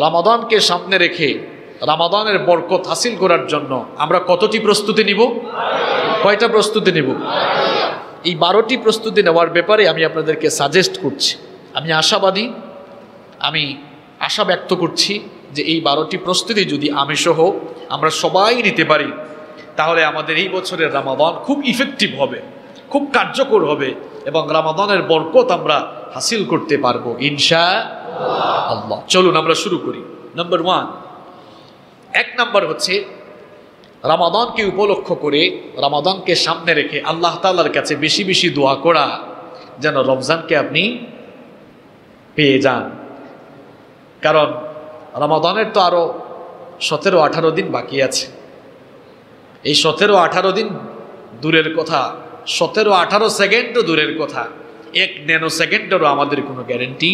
রমাদানকে সামনে রেখে রমাদানের বরকত হাসিল করার জন্য আমরা কতটি প্রস্তুতি নিব? কয়টা প্রস্তুতি নিব? এই 12টি প্রস্তুতি নেওয়ার ব্যাপারে আমি আপনাদেরকে সাজেস্ট করছি। আমি আশাবাদী, আমি আশা ব্যক্ত করছি যে এই 12টি প্রস্তুতি যদি আমি সহ আমরা সবাই নিতে পারি, তাহলে আমাদের এই বছরের রমাদান খুব ইফেক্টিভ হবে, খুব কার্যকর হবে এবং রমাদানের বরকত আমরা হাসিল করতে পারবো ইনশাআল্লাহ। চলুন আমরা শুরু করি। নাম্বার 1, 1 নাম্বার হচ্ছে রমাদানকে উপলক্ষ করে, রমাদানকে সামনে রেখে আল্লাহ তাআলার কাছে বেশি বেশি দোয়া করা যেন রমজানকে আপনি পেয়ে যান। কারণ রমাদানের তো আরো 17-18 দিন বাকি আছে। এই 17-18 দিন দূরের কথা, 17-18 সেকেন্ডও দূরের কথা, 1 ন্যানো সেকেন্ডেরও আমাদের কোনো গ্যারেন্টি।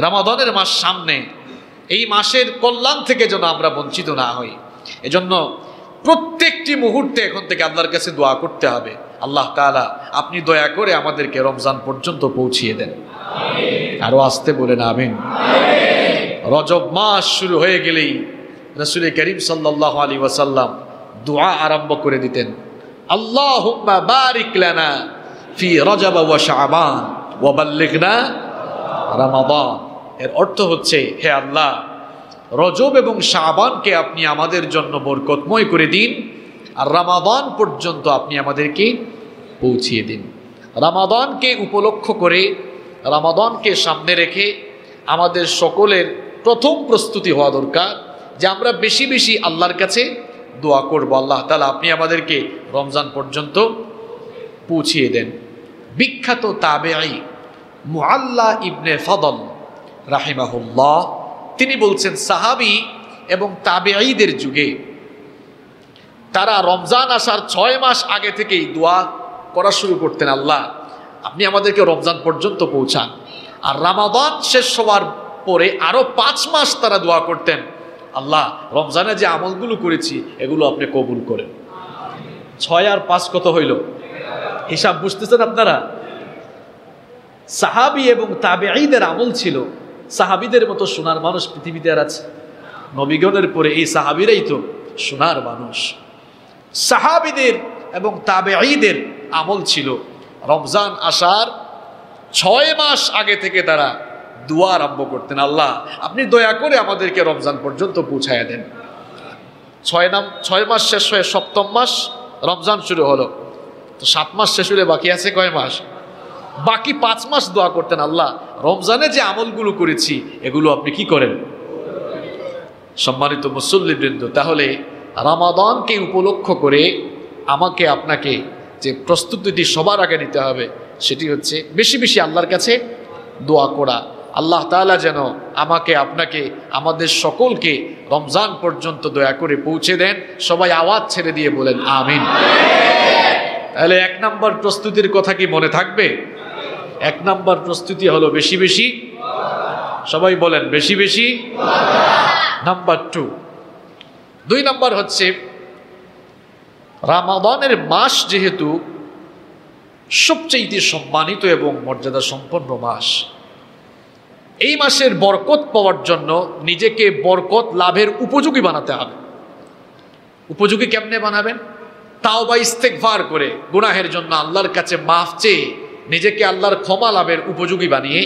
রমাদানের মাস সামনে, এই মাসের কল্যাণ থেকে যেন আমরা বঞ্চিত না হই। এজন্য প্রত্যেকটি মুহূর্তে এখন থেকে আল্লাহর কাছে দোয়া করতে হবে, আল্লাহ তাআলা আপনি দয়া করে আমাদেরকে রমজান পর্যন্ত পৌঁছিয়ে দেন। আরো আসতে বলেন আমিন। রজব মাস শুরু হয়ে গেলেই রাসূল করিম সাল্লাল্লাহু আলাইহি ওয়াসাল্লাম দোয়া আরম্ভ করে দিতেন, আল্লাহুম্মা বারিক লানা ফি রজব ওয়া শাবান ওয়া বাল্লিগনা রমাদান। এর অর্থ হচ্ছে, হে আল্লাহ, রজব এবং শাবানকে আপনি আমাদের জন্য বরকতময় করে দিন, আর রমাদান পর্যন্ত আপনি আমাদেরকে পৌঁছিয়ে দিন। রমাদানকে উপলক্ষ করে, রমাদানকে সামনে রেখে আমাদের সকলের প্রথম প্রস্তুতি হওয়া দরকার যে আমরা বেশি বেশি আল্লাহর কাছে দোয়া করব, আল্লাহ তাআলা আপনি আমাদেরকে রমজান পর্যন্ত পৌঁছিয়ে দেন। বিখ্যাত তাবেঈ মুআল্লা ইবনে ফদল রাহিমাহুল্লাহ তিনি বলছেন, সাহাবী এবং তাবেঈদের যুগে তারা রমজান আসার 6 মাস আগে থেকেই দোয়া করা শুরু করতেন, আল্লাহ আপনি আমাদেরকে রমজান পর্যন্ত পৌঁছান। আর রমাদান শেষ হওয়ার পরে আরো 5 মাস তারা দোয়া করতেন, আল্লাহ রমজানে যে আমলগুলো করেছি এগুলো আপনি কবুল করেন। 6 আর 5 কত হইল? হিসাব বুঝতেছেন আপনারা? সাহাবী এবং তাবেঈদের আমল ছিল, সাহাবীদের মতো সোনার মানুষ পৃথিবীতে আর আছে? নবীগণের পরে এই সাহাবীরাই তো সোনার মানুষ। সাহাবীদের এবং তাবেঈদের আমল ছিল রমজান আসার 6 মাস আগে থেকে তারা দোয়া আরম্ভ করতেন, আল্লাহ আপনি দয়া করে আমাদেরকে রমজান পর্যন্ত পৌঁছায়া দেন। 6 মাস শেষ হয়ে 7ম মাস রমজান শুরু হলো, তো 7 মাস শেষ হলে বাকি আছে কয় মাস? বাকি 5 মাস দোয়া করতেন, আল্লাহ রমজানে যে আমলগুলো করেছি এগুলো আপনি কি করেন। সম্মানিত মুসল্লিবৃন্দ, তাহলে রমাদানকে উপলক্ষ করে আমাকে আপনাকে যে প্রস্তুতিটি সবার আগে নিতে হবে সেটি হচ্ছে বেশি বেশি আল্লাহর কাছে দোয়া করা। আল্লাহ তাআলা যেন আমাকে আপনাকে আমাদের সকলকে রমজান পর্যন্ত দয়া করে পৌঁছে দেন। সবাই আওয়াজ ছেড়ে দিয়ে বলেন আমিন। তাহলে 1 নম্বর প্রস্তুতির কথা কি মনে থাকবে? 1 নম্বর প্রস্তুতি হলো বেশি বেশি, সবাই বলেন বেশি বেশি। নাম্বার 2 নম্বর হচ্ছে রমাদানের মাস যেহেতু সবচেয়ে সম্মানিত এবং মর্যাদা সম্পন্ন মাস, এই মাসের বরকত পাওয়ার জন্য নিজেকে বরকত লাভের উপযোগী বানাতে হবে। উপযোগী কেমনে বানাবেন? তাওবা ইস্তেগফার করে গুনাহের জন্য আল্লাহর কাছে মাফ চেয়ে নিজেকে আল্লাহর ক্ষমা লাভের উপযোগী বানিয়ে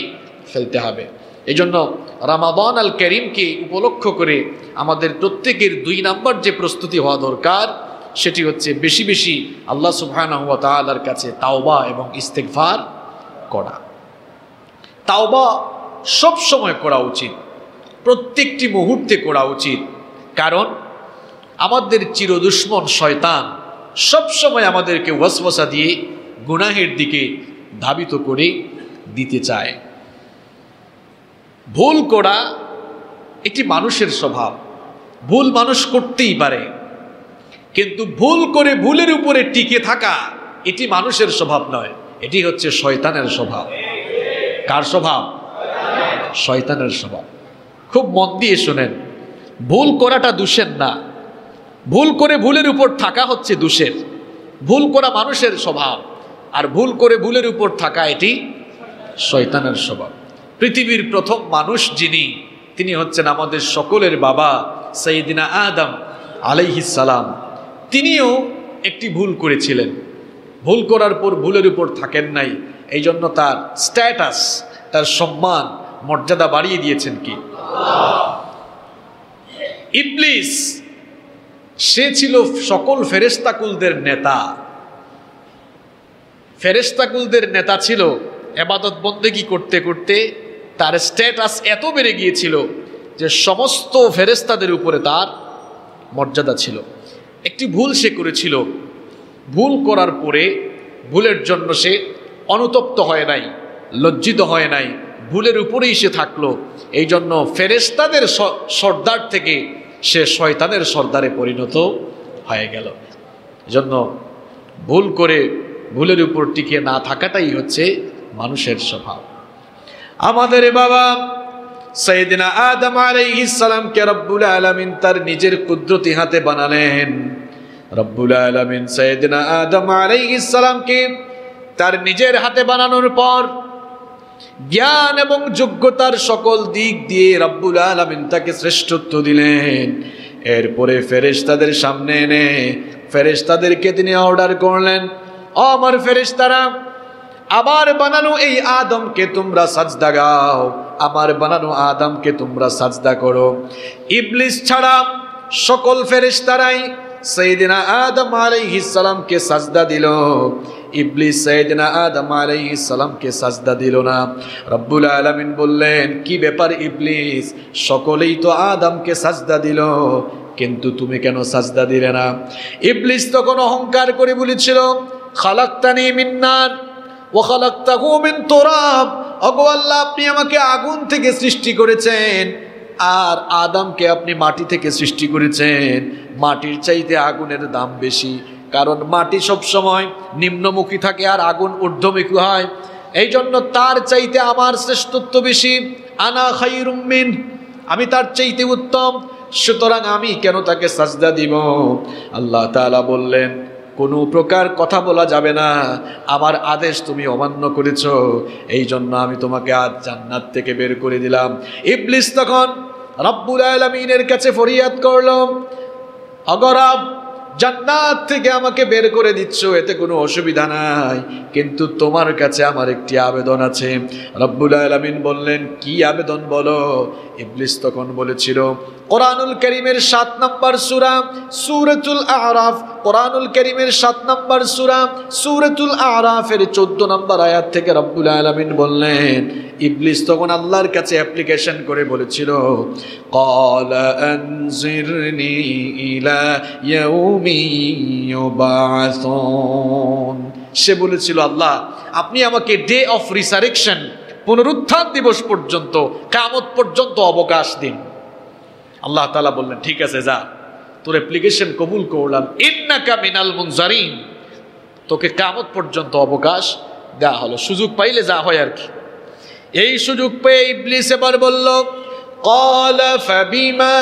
ফেলতে হবে। এই জন্য রমাদান আল কারীমকে উপলক্ষ করে আমাদের প্রত্যেকের 2 নম্বর যে প্রস্তুতি হওয়া দরকার সেটি হচ্ছে বেশি বেশি আল্লাহ সুবহানাহু ওয়া তাআলার কাছে তাওবা এবং ইস্তেগফার করা। তাওবা সব সময় করা উচিত, প্রত্যেকটি মুহূর্তে করা উচিত, কারণ আমাদের চিরদুশমন শয়তান সব সময় আমাদেরকে ওয়াসওয়াসা দিয়ে গুনাহের দিকে ধাবিত করে দিতে চায়। ভুল করা একটি মানুষের স্বভাব, ভুল মানুষ করতেই পারে, কিন্তু ভুল করে ভুলের উপরে টিকে থাকা এটি মানুষের স্বভাব নয়, এটি হচ্ছে শয়তানের স্বভাব। কার স্বভাব? শয়তানের স্বভাব। খুব মন দিয়ে শোনেন, ভুল করাটা দোষের না, ভুল করে ভুলের উপর থাকা হচ্ছে দোষের। ভুল করা মানুষের স্বভাব, আর ভুল করে ভুলের উপর থাকা এটি শয়তানের স্বভাব। পৃথিবীর প্রথম মানুষ যিনি, তিনি হচ্ছেন আমাদের সকলের বাবা সাইয়্যিদিনা আদম আলাইহিস সালাম। তিনিও একটি ভুল করেছিলেন, ভুল করার পর ভুলের উপর থাকেন নাই, এই জন্য তার স্ট্যাটাস, তার সম্মান মর্যাদা বাড়িয়ে দিয়েছেন কি ইবলিস। সে ছিল সকল ফেরেশতাকুলদের নেতা, ফেরেশতাকুলদের নেতা ছিল। ইবাদত বন্দেগী করতে করতে তার স্ট্যাটাস এত বেড়ে গিয়েছিল যে সমস্ত ফেরেশতাদের উপরে তার মর্যাদা ছিল। একটি ভুল সে করেছিল, ভুল করার পরে ভুলের জন্য সে অনুতপ্ত হয় নাই, লজ্জিত হয় নাই, ভুলের উপরেই সে থাকলো। এই জন্য ফেরেশতাদের সর্দার থেকে সে শয়তানের সর্দারে পরিণত হয়ে গেল। এজন্য ভুল করে ভুলের উপর টিকে না থাকাটাই হচ্ছে মানুষের স্বভাব। আমাদের বাবা সাইয়্যিদিনা আদম আলাইহিস সালামকে রব্বুল আলামিন তার নিজের কুদরতি হাতে বানালেন। রব্বুল আলামিন সাইয়্যিদিনা আদম আলাইহিস সালামকে তার নিজের হাতে বানানোর পর জ্ঞান এবং যোগ্যতার সকল দিক দিয়ে রব্বুল আলামিন তাকে শ্রেষ্ঠত্ব দিলেন। এরপরে ফেরেশতাদের সামনে এনে ফেরেশতাদেরকে তিনি অর্ডার করলেন, ও আমার ফেরেশতারা, আমার বানানো এই আদমকে তোমরা সাজদা গাও, আমার বানানো আদমকে তোমরা সাজদা করো। ইবলিস ছাড়া সকল ফেরেশতারাই সাইয়্যিদিনা আদম আলাইহিস সালামকে সাজদা দিল, ইবলিস সাইয়্যিদিনা আদম আলাইহিস সালামকে সাজদা দিল না। রব্বুল আলামিন বললেন, কি ব্যাপার ইবলিস, সকলেই তো আদমকে সাজদা দিল, কিন্তু তুমি কেন সাজদা দিলে না? ইবলিস তখন অহংকার করে বলেছিল, খালাকতানি মিন নার ওয়া খালাকতাহু মিন তুরাব, ওগো আল্লাহ, আপনি আমাকে আগুন থেকে সৃষ্টি করেছেন আর আদমকে আপনি মাটি থেকে সৃষ্টি করেছেন। মাটির চাইতে আগুনের দাম বেশি, কারণ মাটি সব সময় নিম্নমুখী থাকে আর আগুন ঊর্ধ্বমুখী হয়। এই জন্য তার চাইতে আমার শ্রেষ্ঠত্ব বেশি। আনা খায়রুম মিন, আমি তার চাইতে উত্তম, সুতরাং আমি কেন তাকে সাজদা দিব? আল্লাহ তাআলা বললেন, কোনো প্রকার কথা বলা যাবে না, আমার আদেশ তুমি অমান্য করেছো, এই জন্য আমি তোমাকে আজ জান্নাত থেকে বের করে দিলাম। ইবলিস তখন রব্বুল আলামিনের কাছে ফরিয়াদ করল, অগরব, জান্নাত থেকে আমাকে বের করে দিচ্ছ, এতে কোনো অসুবিধা নাই, কিন্তু তোমার কাছে আমার একটি আবেদন আছে। রব্বুল আলামিন বললেন, কি আবেদন বলো? ইবলিস তখন বলেছিল, কোরআনুল কারীমের 7 নম্বর সূরা সূরাতুল আ'রাফ, কোরআনুল কারীমের 7 নম্বর সূরা সূরাতুল আ'রাফের 14 নম্বর আয়াত থেকে রব্বুল আলামিন বললেন, ইবলিস তখন আল্লাহর কাছে অ্যাপ্লিকেশন করে বলেছিল, ক্বালা আনজিরনি ইলা ইয়াউমি ইউবাসুন। সে বলেছিল, আল্লাহ, আপনি আমাকে ডে অফ রিসারেকশন, পুনরুত্থান দিবস পর্যন্ত, কিয়ামত পর্যন্ত অবকাশ দিন। আল্লাহ তাআলা বললেন, ঠিক আছে, যা, তোর অ্যাপ্লিকেশন কবুল করলাম, ইন্নাকা মিনাল মুনজারিন, তোকে কিয়ামত পর্যন্ত অবকাশ দেওয়া হলো। সুযোগ পাইলে যা হয় আর কি। এই সুযোগ পেয়ে ইবলিস এবার বলল, قال فبما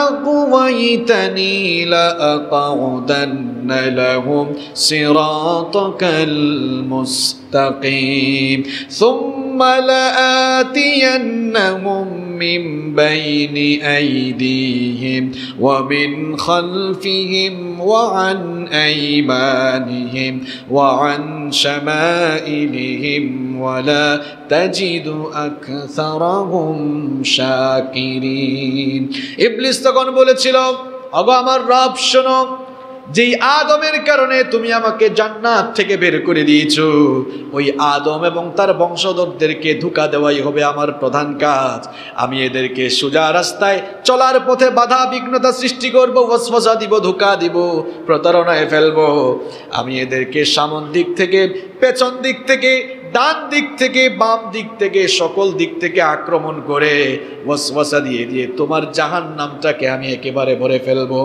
أغويتني لأقعدن لهم صراطك المستقيم ثم لآتينهم من بين أيديهم ومن خلفهم وعن أيمانهم وعن شمائلهم ولا تجد أكثرهم শাকিরিন। ইবলিস তখন বলেছিল, ওগো আমার রব, শোনো, যেই আদমের কারণে তুমি আমাকে জান্নাত থেকে বের করে দিয়েছো, ওই আদম এবং তার বংশধরদেরকে ধোঁকা দেওয়াই হবে আমার প্রধান কাজ। আমি এদেরকে সোজা রাস্তায় চলার পথে বাধা বিঘ্নতা সৃষ্টি করব, ওয়াসওয়াসা দিব, ধোঁকা দিব, প্রতারণায় ফেলবো। আমি এদেরকে সামন দিক থেকে, পেছন দিক থেকে, ডান দিক থেকে, বাম দিক থেকে, সকল দিক থেকে আক্রমণ করে ওয়াসওয়াসা দিয়ে দিয়ে তোমার জাহান্নামটাকে আমি একেবারে ভরে ফেলবো।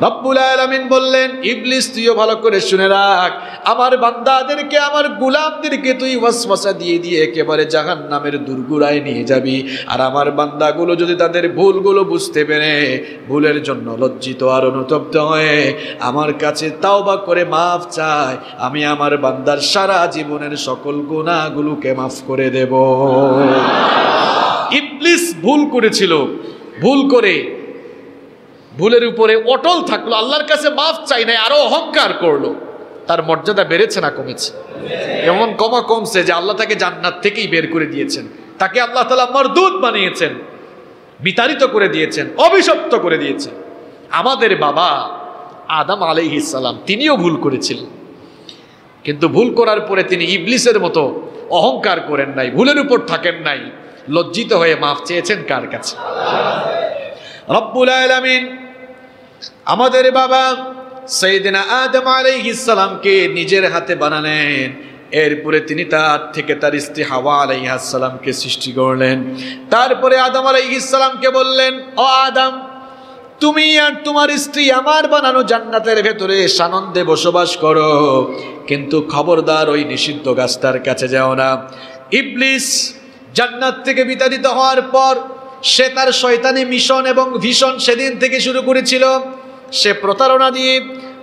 রব্বুল আলামিন বললেন, ইবলিস, তুইও ভালো করে শুনে রাখ, আমার বান্দাদেরকে, আমার গোলামদেরকে তুই ওয়াসওয়াসা দিয়ে দিয়ে একেবারে জাহান্নামের দুর্গুড়ায় নিয়ে যাবি। আর আমার বান্দাগুলো যদি তাদের ভুলগুলো বুঝতে পেরে ভুলের জন্য লজ্জিত আর অনুতপ্ত হয়ে আমার কাছে তাওবা করে মাফ চায়, আমি আমার বান্দার সারা জীবনের সকল গুনাহগুলোকে মাফ করে দেব। ইবলিস ভুল করেছিল, ভুল করে ভুলের উপরে অটল থাকলো, আল্লাহর কাছে মাফ চাই নাই, আরো অহংকার করলো, তার মর্যাদা বেড়েছে না কমেছে? এমন কমছে যে আল্লাহ তাকে জান্নাত থেকেই বের করে দিয়েছেন, তাকে আল্লাহ তাআলা মরদুদ বানিয়েছেন, বিতাড়িত করে দিয়েছেন, অভিশপ্ত করে দিয়েছেন। আমাদের বাবা আদম আলাইহিস সালাম তিনিও ভুল করেছিলেন, কিন্তু ভুল করার পরে তিনি ইবলিসের মতো অহংকার করেন নাই, ভুলের উপর থাকেন নাই, লজ্জিত হয়ে মাফ চেয়েছেন কার কাছে? রব্বুল আলামিন আমাদের বাবা সাইয়েদনা আদম আলাইহিস সালামকে নিজের হাতে বানালেন, এরপরে তিনি তার থেকে তার স্ত্রী হাওয়া আলাইহিস সালামকে সৃষ্টি করলেন। তারপরে আদম আলাইহিস সালামকে বললেন, ও আদম, তুমি আর তোমার স্ত্রী আমার বানানো জান্নাতের ভেতরে সানন্দে বসবাস করো, কিন্তু খবরদার ওই নিষিদ্ধ গাছটার কাছে যাও না। ইবলিস জান্নাত থেকে বিতাড়িত হওয়ার পর সে তার শয়তানি মিশন এবং ভিশন সেদিন থেকে শুরু করেছিল। সে প্রতারণা দিয়ে,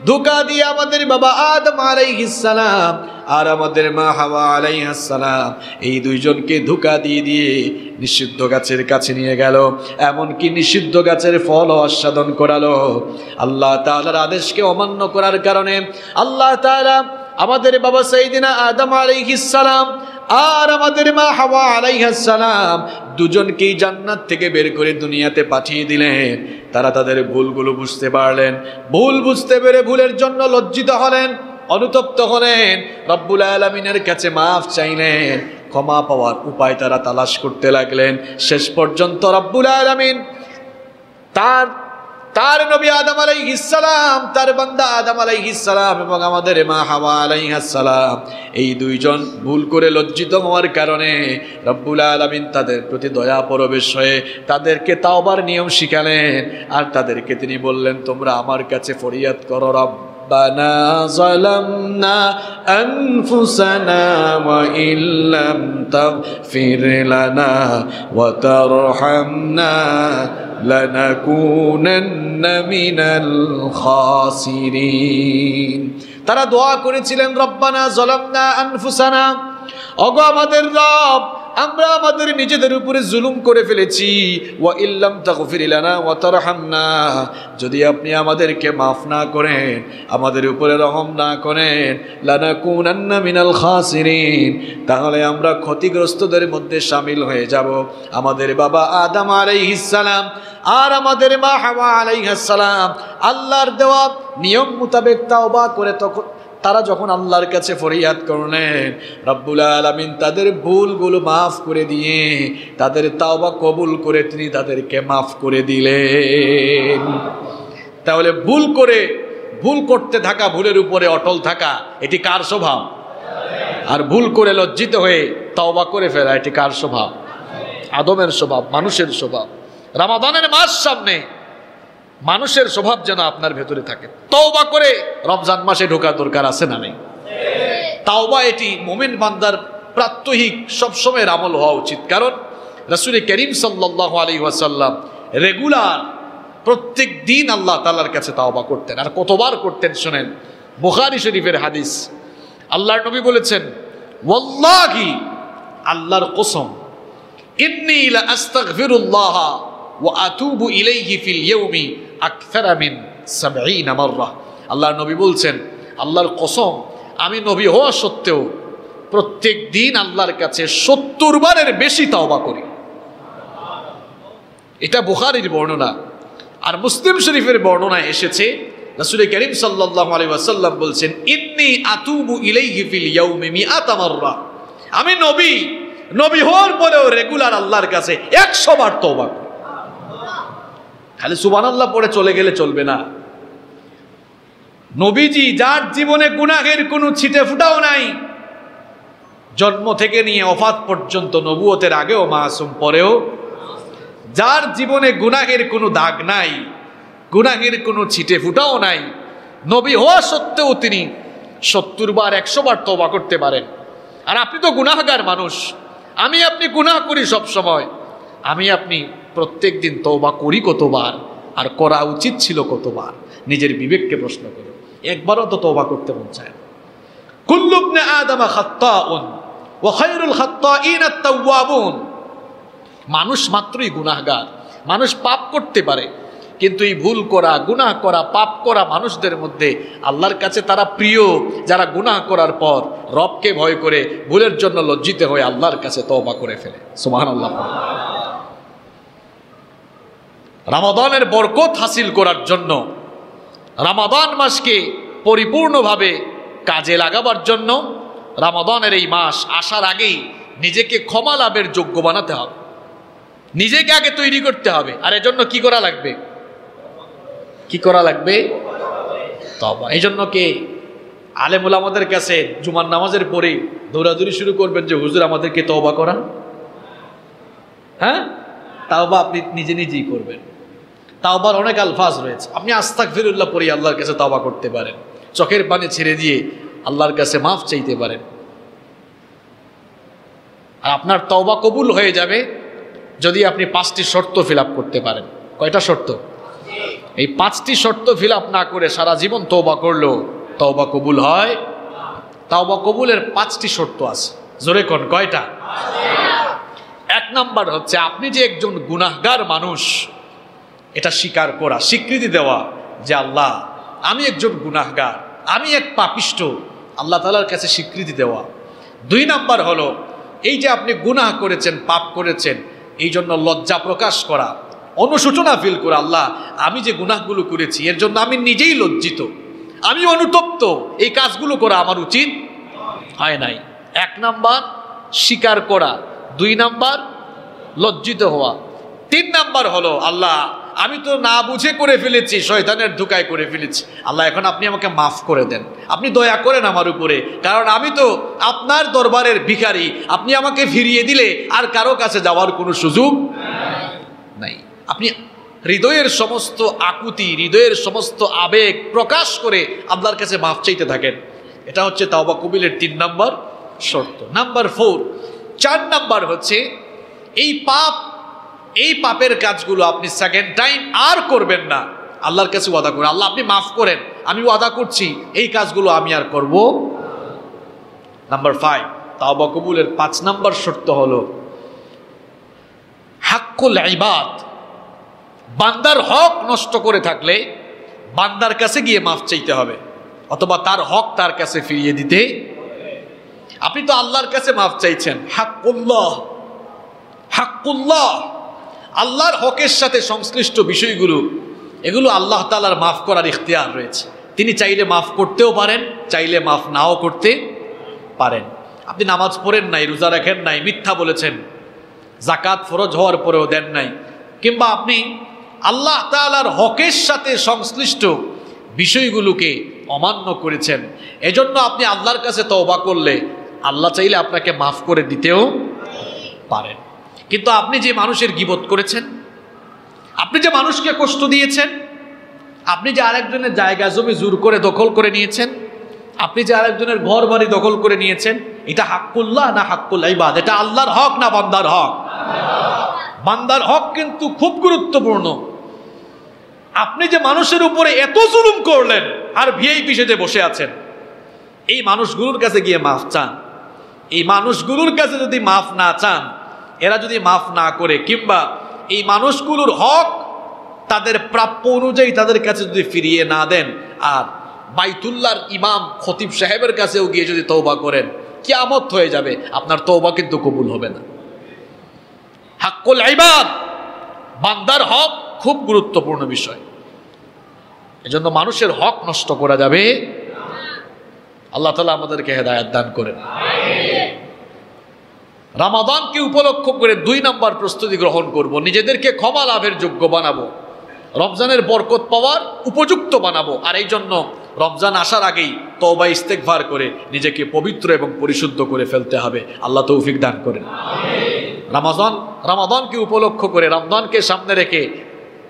ধোঁকা দিয়ে আমাদের বাবা আদম আলাইহিস সালাম আর আমাদের মা হাওয়া আলাইহিস সালাম এই দুইজনকে ধোঁকা দিয়ে দিয়ে নিষিদ্ধ গাছের কাছে নিয়ে গেল, এমনকি নিষিদ্ধ গাছের ফল আস্বাদন করালো। আল্লাহ তাআলার আদেশকে অমান্য করার কারণে আল্লাহ তাআলা আমাদের বাবা সাইয়েদনা আদম আলাইহিস সালাম আর আমাদের মা হাওয়া আলাইহিস সালাম দুজনকেই জান্নাত থেকে বের করে দুনিয়াতে পাঠিয়ে দিলেন। তারা তাদের ভুলগুলো বুঝতে পারলেন, ভুল বুঝতে পেরে ভুলের জন্য লজ্জিত হলেন, অনুতপ্ত হলেন, রব্বুল আলামিনের কাছে মাফ চাইলেন, ক্ষমা পাওয়ার উপায় তারা তালাশ করতে লাগলেন। শেষ পর্যন্ত রব্বুল আলামিন তার নবী আদম আলাইহিস সালাম, তার বান্দা আদম আলাইহিস সালাম এবং আমাদের মা হাওয়া আলাইহিস সালাম এই দুইজন ভুল করে লজ্জিত হওয়ার কারণে রব্বুল আলামিন তাদের প্রতি দয়া পরবেশ হয়ে তাদেরকে তাওবার নিয়ম শিখালেন। আর তাদেরকে তিনি বললেন, তোমরা আমার কাছে ফরিয়াদ করো, রব্বানা যালামনা আনফুসানা ওয়া ইল্লাম তাগফির লানা ওয়া তারহামনা লানাকুনান্না মিনাল খাসিরিন। তারা দোয়া করেছিলেন, রব্বানা যালামনা আনফুসানা, ওগো আমাদের রব, আমরা আমাদের নিজেদের উপরে জুলুম করে ফেলেছি, ওয়া ইল্লাম তাগফির লানা ওয়া তারহামনা, যদি আপনি আমাদেরকে মাফ না করেন, আমাদের উপরে রহম না করেন, লানাকুনান্না মিনাল খাসিরিন, তাহলে আমরা ক্ষতিগ্রস্তদের মধ্যে শামিল হয়ে যাব। আমাদের বাবা আদম আলাইহিস সালাম আর আমাদের মা হাওয়া আলাইহিস সালাম আল্লাহর দেওয়া নিয়ম মোতাবেক তাওবা করে তারা যখন আল্লাহর কাছে ফরিয়াদ করলেন, রব্বুল আলামিন তাদের ভুলগুলো মাফ করে দিয়ে তাদের তাওবা কবুল করে তিনি তাদেরকে মাফ করে দিলেন। তাহলে ভুল করতে থাকা, ভুলের উপরে অটল থাকা, এটি কার স্বভাব? আর ভুল করে লজ্জিত হয়ে তাওবা করে ফেলা, এটি কার স্বভাব? আদমের স্বভাব, মানুষের স্বভাব। রমাদানের মাস সামনে, মানুষের স্বভাব যেন আপনার ভেতরে থাকে। তওবা করে রমজান মাসে ঢোকার দরকার আছে না নেই? তাওবা এটি মুমিন বান্দার প্রাত্যহিক সবসময়ের আমল হওয়া উচিত। কারণ রাসূল করিম সাল্লাল্লাহু আলাইহি ওয়াসাল্লাম রেগুলার প্রত্যেক দিন আল্লাহ তাআলার কাছে তাওবা করতেন। আর কতবার করতেন শুনেন, বুখারী শরীফের হাদিস। আল্লাহর নবী বলেছেন, ওয়াল্লাহি, আল্লাহর কসম, ইন্নী লা আস্তাগফিরুল্লাহ ওয়া আতুবু ইলাইহি ফিল ইয়াউমি আকসারা মিন ৭০ মাররা। আল্লাহর নবী বলছেন, আল্লাহর কসম, আমি নবী হওয়া সত্ত্বেও প্রত্যেক দিন আল্লাহর কাছে ৭০ বারের বেশি তাওবা করি। এটা বুখারীর বর্ণনা। আর মুসলিম শরীফের বর্ণনায় এসেছে, রাসূল করিম সাল্লাল্লাহু আলাইহি ওয়াসাল্লাম বলছেন, ইন্নী আতুবু ইলাইহি ফিল ইয়াউমি মিআতা মাররা, আমি নবী হওয়ার পরেও রেগুলার আল্লাহর কাছে ১০০ বার তওবা করি। খালি সুবহানাল্লাহ পড়ে চলে গেলে চলবে না। নবীজি, যার জীবনে গুনাহের কোনো ছিটে ফুটাও নাই, জন্ম থেকে নিয়ে ওফাত পর্যন্ত, নবুয়তের আগেও মাসুম, পরেও, যার জীবনে গুনাহের কোনো দাগ নাই, গুনাহের কোনো ছিটে ফুটাও নাই, নবী হওয়া সত্ত্বেও তিনি ৭০ বার ১০০ বার তওবা করতে পারেন। আর আপনি তো গুনাহগার মানুষ, আমি আপনি গুনাহ করি সব সময়। আমি আপনি প্রত্যেক দিন তওবা করি কতবার, আর করা উচিত ছিল কতবার? নিজের বিবেককে প্রশ্ন করো। একবারও তো তওবা করতে মন চায় না। কুল্লু ইবনে আদম খাত্তাউন ওয়া খায়রুল খাত্তাইন আত-তাওয়াবুন। মানুষ মাত্রই গুনাহগার, মানুষ পাপ করতে পারে, কিন্তু এই ভুল করা, গুনাহ করা, পাপ করা মানুষদের মধ্যে আল্লাহর কাছে তারা প্রিয়, যারা গুনাহ করার পর রবকে ভয় করে ভুলের জন্য লজ্জিত হয়ে আল্লাহর কাছে তওবা করে ফেলে। সুবহানাল্লাহ। রমাদানের বরকত হাসিল করার জন্য, রমাদান মাসকে পরিপূর্ণভাবে কাজে লাগাবার জন্য রমাদানের এই মাস আসার আগেই নিজেকে ক্ষমা লাভের যোগ্য বানাতে হবে, নিজেকে আগে তৈরি করতে হবে। আর এজন্য কি করা লাগবে? কি করা লাগবে? তওবা। এই জন্য কে আলেম ওলামাদের কাছে জুমার নামাজের পরে দৌড়াদৌড়ি শুরু করবেন যে হুজুর আমাদেরকে তওবা করান। হ্যাঁ, তাওবা আপনি নিজে নিজেই করবেন। তাওবার অনেক আলফাজ রয়েছে, আপনি আস্তাগফিরুল্লাহ পড়ে আল্লাহর কাছে তওবা করতে পারেন, চোখের পানি ছেড়ে দিয়ে আল্লাহর কাছে মাফ চাইতে পারেন। আর আপনার তওবা কবুল হয়ে যাবে যদি আপনি 5টি শর্ত ফিল আপ করতে পারেন। কয়টা শর্ত? এই 5টি শর্ত ফিল আপ না করে সারা জীবন তওবা করলেও তওবা কবুল হয়। তওবা কবুলের 5টি শর্ত আছে। জোরে কোন কয়টা? 1 নাম্বার হচ্ছে আপনি যে একজন গুনাহগার মানুষ এটা স্বীকার করা, স্বীকৃতি দেওয়া যে আল্লাহ আমি একজন গুনাহগার, আমি এক পাপিষ্ঠ, আল্লাহ তাআলার কাছে স্বীকৃতি দেওয়া। 2 নাম্বার হলো এই যে আপনি গুনাহ করেছেন, পাপ করেছেন, এই জন্য লজ্জা প্রকাশ করা, অনুশোচনা ফিল করা, আল্লাহ আমি যে গুনাহগুলো করেছি এর জন্য আমি নিজেই লজ্জিত, আমি অনুতপ্ত, এই কাজগুলো করা আমার উচিত হয় নাই। 1 নাম্বার স্বীকার করা, 2 নাম্বার লজ্জিত হওয়া, 3 নাম্বার হলো আল্লাহ আমি তো না বুঝে করে ফেলেছি, শয়তানের ধোঁকায় করে ফেলেছি, আল্লাহ এখন আপনি আমাকে মাফ করে দেন, আপনি দয়া করেন আমার উপরে, কারণ আমি তো আপনার দরবারের ভিখারি, আপনি আমাকে ফিরিয়ে দিলে আর কারো কাছে যাওয়ার কোনো সুযোগ নাই। আপনি হৃদয়ের সমস্ত আকুতি, হৃদয়ের সমস্ত আবেগ প্রকাশ করে আল্লাহর কাছে মাফ চাইতে থাকেন। এটা হচ্ছে তাওবা কবুলের 3 নাম্বার শর্ত। নাম্বার 4 নাম্বার হচ্ছে এই পাপের কাজগুলো আপনি সেকেন্ড টাইম আর করবেন না। আল্লাহর কাছে ওয়াদা করেন, আল্লাহ আপনি মাফ করেন, আমি ওয়াদা করছি এই কাজগুলো আমি আর করব। নাম্বার 5 তাওবা কবুলের 5 নাম্বার শর্ত হলো হাক্কুল ইবাদ। বান্দার হক নষ্ট করে থাকলে বান্দার কাছে গিয়ে মাফ চাইতে হবে, অথবা তার হক তার কাছে ফিরিয়ে দিতে। আপনি তো আল্লাহর কাছে মাফ চাইছেন, হাক্কুল্লাহ, হাক্কুল্লাহ আল্লাহর হকের সাথে সংশ্লিষ্ট বিষয়গুলো, এগুলো আল্লাহ তাআলার মাফ করার ইখতিয়ার রয়েছে। তিনি চাইলে মাফ করতেও পারেন, চাইলে মাফ নাও করতে পারেন। আপনি নামাজ পড়েন নাই, রোজা রাখেন নাই, মিথ্যা বলেছেন, যাকাত ফরজ হওয়ার পরেও দেন নাই, কিংবা আপনি আল্লাহ তাআলার হকের সাথে সংশ্লিষ্ট বিষয়গুলোকে অমান্য করেছেন, এজন্য আপনি আল্লাহর কাছে তওবা করলে আল্লাহ চাইলে আপনাকে মাফ করে দিতেও পারেন। কিন্তু আপনি যে মানুষের গীবত করেছেন, আপনি যে মানুষকে কষ্ট দিয়েছেন, আপনি যে আরেকজনের জায়গা জমি জোর করে দখল করে নিয়েছেন, আপনি যে আরেকজনের ঘর বাড়ি দখল করে নিয়েছেন, এটা হাক্কুল্লাহ না হাক্কুল ইবাদ? এটা আল্লাহর হক না বান্দার হক? বান্দার হক কিন্তু খুব গুরুত্বপূর্ণ। আপনি যে মানুষের উপরে এত জুলুম করলেন আর ভিআইপি সেজে বসে আছেন, এই মানুষগুলোর কাছে গিয়ে মাফ চান। এই মানুষগুলোর কাছে যদি মাফ না চান, এরা যদি মাফ না করে, কিংবা এই মানুষগুলোর হক তাদের প্রাপ্য অনুযায়ী তাদের কাছে যদি ফিরিয়ে না দেন, আর বাইতুল্লাহর ইমাম খতিব সাহেবের কাছেও গিয়ে যদি তওবা করেন, কিয়ামত হয়ে যাবে, আপনার তওবা কিন্তু কবুল হবে না। হাক্কুল ইবাদ, বান্দার হক খুব গুরুত্বপূর্ণ বিষয়। এজন্য মানুষের হক নষ্ট করা যাবে। আল্লাহ তাআলা আমাদেরকে হেদায়েত দান করেন। রমাদানকে উপলক্ষ করে 2 নাম্বার প্রস্তুতি গ্রহণ করব, নিজেদেরকে ক্ষমা লাভের যোগ্য বানাবো, রমজানের বরকত পাওয়ার উপযুক্ত বানাবো। আর এই জন্য রমজান আসার আগেই তওবা ইস্তেগফার করে নিজেকে পবিত্র এবং পরিশুদ্ধ করে ফেলতে হবে। আল্লাহ তৌফিক দান করেন। রমাদানকে উপলক্ষ করে, রমজানকে সামনে রেখে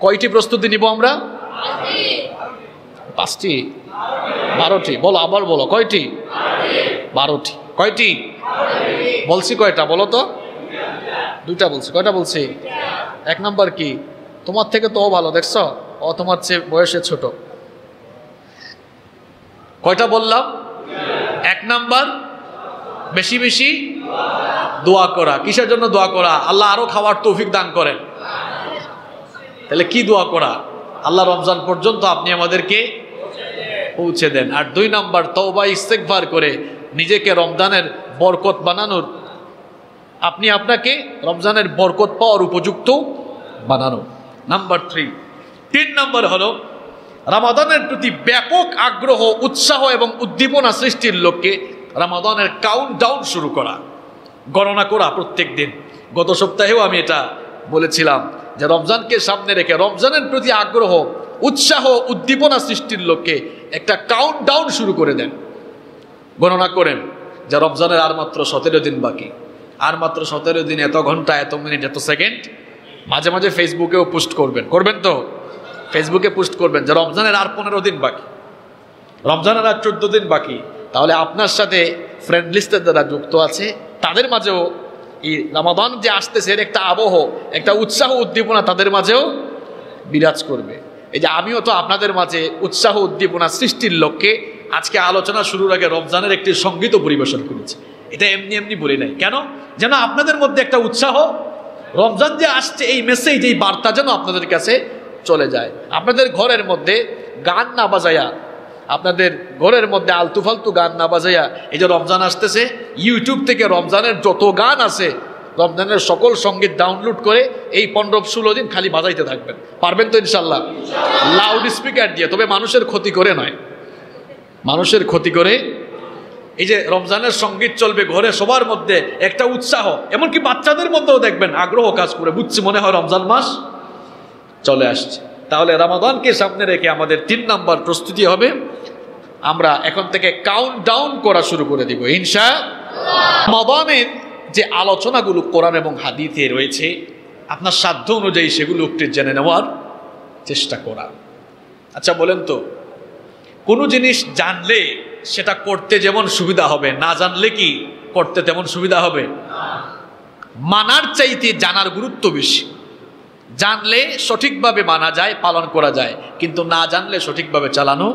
কয়টি প্রস্তুতি নিব আমরা? 5টি, 12টি। বলো, আবার বলো, কয়টি? 12টি। কয়টি বলছি? কয়টা বলো তো? 2টা বলছি। কয়টা বলছি? 1 নাম্বার কি? তোমার থেকে তো ও ভালো, দেখছো, ও তোমার চেয়ে বয়সে ছোট। কয়টা বললাম? 1 নাম্বার বেশি বেশি দোয়া করা। কিসের জন্য দোয়া করা? আল্লাহ আরো খাওয়ার তৌফিক দান করেন। তাহলে কি দোয়া করা? আল্লাহ রমজান পর্যন্ত আপনি আমাদেরকে পৌঁছে দেন। আর 2 নাম্বার, তওবা ইস্তেগফার করে নিজেকে রমজানের বরকত বানানোর, আপনি আপনাকে রমজানের বরকত পাওয়ার উপযুক্ত বানানো। নাম্বার 3 নাম্বার হলো রমাদানের প্রতি ব্যাপক আগ্রহ, উৎসাহ এবং উদ্দীপনা সৃষ্টির লক্ষ্যে রমাদানের কাউন্টডাউন শুরু করা, গণনা করা প্রত্যেক দিন। গত সপ্তাহেও আমি এটা বলেছিলাম যে রমজানকে সামনে রেখে রমজানের প্রতি আগ্রহ, উৎসাহ, উদ্দীপনা সৃষ্টির লক্ষ্যে একটা কাউন্টডাউন শুরু করে দেন। গণনা করেন যে রমজানের আর মাত্র 17 দিন বাকি, আর মাত্র 17 দিন, এত ঘন্টা, এত মিনিট, এত সেকেন্ড। মাঝে মাঝে ফেসবুকেও পোস্ট করবেন তো, ফেসবুকে পোস্ট করবেন যে রমজানের আর 15 দিন বাকি, রমজানের আর 14 দিন বাকি। তাহলে আপনার সাথে ফ্রেন্ড লিস্টের যারা যুক্ত আছে তাদের মাঝেও এই রমাদান যে আসতেছে এর একটা আবহ, একটা উৎসাহ, উদ্দীপনা তাদের মাঝেও বিরাজ করবে। এই যে আমিও তো আপনাদের মাঝে উৎসাহ, উদ্দীপনা সৃষ্টির লক্ষ্যে আজকে আলোচনা শুরুর আগে রমজানের একটি সঙ্গীত পরিবেশন করেছি। এটা এমনি এমনি বলি নাই, কেন? যেন আপনাদের মধ্যে একটা উৎসাহ, রমজান যে আসছে এই মেসেজ, এই বার্তা যেন আপনাদের কাছে চলে যায়। আপনাদের ঘরের মধ্যে গান না বাজায়া, আপনাদের ঘরের মধ্যে আলতু ফালতু গান না বাজাইয়া, এই যে রমজান আসতেছে ইউটিউব থেকে রমজানের যত গান আছে, রমজানের সকল সঙ্গীত ডাউনলোড করে এই 15-16 দিন খালি বাজাইতে থাকবেন। পারবেন তো ইনশাল্লাহ? লাউড স্পিকার দিয়ে, তবে মানুষের ক্ষতি করে নয়, মানুষের ক্ষতি করে। এই যে রমজানের সঙ্গীত চলবে ঘরে, সবার মধ্যে একটা উৎসাহ, এমনকি বাচ্চাদের মধ্যেও দেখবেন আগ্রহ কাজ করে, বুঝছি মনে হয় রমজান মাস চলে আসছে। তাহলে রমাদানকে সামনে রেখে আমাদের 3 নাম্বার প্রস্তুতি হবে, আমরা এখন থেকে কাউন্টডাউন করা শুরু করে দিব ইনশাআল্লাহ। রমাদানের যে আলোচনাগুলো কোরআন এবং হাদিসে রয়েছে, আপনার সাধ্য অনুযায়ী সেগুলো একটু জেনে নেওয়ার চেষ্টা করা। আচ্ছা বলেন তো, কোনো জিনিস জানলে সেটা করতে যেমন সুবিধা হবে, না জানলে কি করতে তেমন সুবিধা হবে? মানার চাইতে জানার গুরুত্ব বেশি। জানলে সঠিকভাবে মানা যায়, পালন করা যায়, কিন্তু না জানলে সঠিকভাবে চালানো।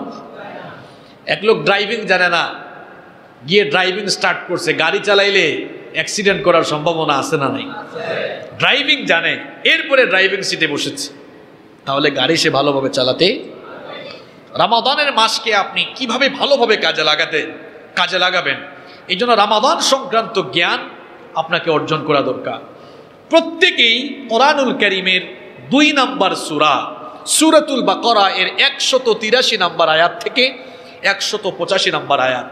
এক লোক ড্রাইভিং জানে না, গিয়ে ড্রাইভিং স্টার্ট করছে, গাড়ি চালাইলে অ্যাক্সিডেন্ট করার সম্ভাবনা আছে না নাই? ড্রাইভিং জানে, এরপরে ড্রাইভিং সিটে বসেছে, তাহলে গাড়ি সে ভালোভাবে চালাতে। রমাদানের মাসকে আপনি কিভাবে ভালোভাবে কাজে লাগাবেন, এই জন্য রমাদান সংক্রান্ত জ্ঞান আপনাকে অর্জন করা দরকার। প্রত্যেকেই কোরআনুল কারীমের 2 নাম্বার সূরা সূরাতুল বাকারা এর 183 নাম্বার আয়াত থেকে 185 নাম্বার আয়াত,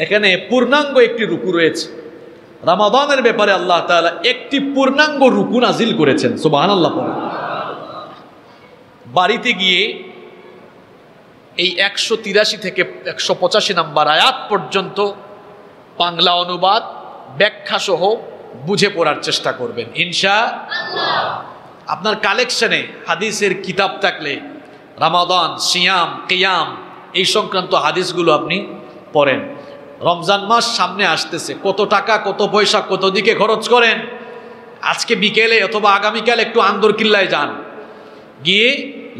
এখানে পূর্ণাঙ্গ একটি রুকু রয়েছে। রমাদানের ব্যাপারে আল্লাহ তাআলা একটি পূর্ণাঙ্গ রুকু নাজিল করেছেন, সুবহানাল্লাহ। বাড়িতে গিয়ে এই 183 থেকে 185 নাম্বার আয়াত পর্যন্ত বাংলা অনুবাদ, ব্যাখ্যা সহ বুঝে পড়ার চেষ্টা করবেন ইনশাআল্লাহ। আপনার কালেকশনে হাদিসের কিতাব থাকলে রমাদান, সিয়াম, কিয়াম এই সংক্রান্ত হাদিসগুলো আপনি পড়েন। রমজান মাস সামনে আসতেছে, কত টাকা, কত পয়সা, কত দিকে খরচ করেন। আজকে বিকেলে অথবা আগামীকাল একটু আন্দরকিল্লায় যান, গিয়ে